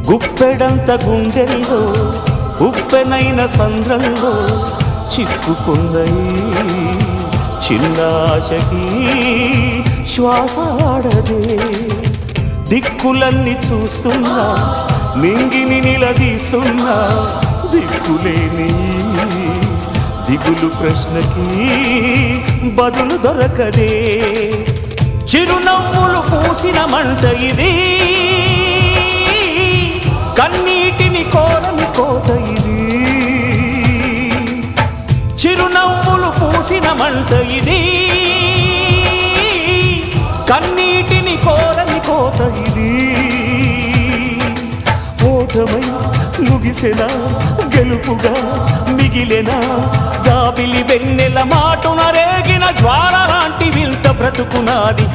గుప్పెడంత గుండెల్లో ఉప్పెనైన సంద్రంలో చిక్కుకుందయి చిన్నాశకి శ్వాస ఆడదే దిక్కులన్నీ చూస్తున్నా మింగిని నిలదీస్తున్నా దిక్కులేని దిగులు ప్రశ్నకి బదులు దొరకదే చిరునవ్వులు పూసిన మంట ఇది కన్నీటిని కోరని కోత ఇది చిరునవ్వులు పూసిన మంట ఇది కన్నీటిని కోరని కోత ఇది ఓటమై ముగిసెనా గెలుపుగా మిగిలెనా జాబిలి వెన్నెల మాటున రేగిన జ్వాల లాంటి వింత బ్రతుకునాది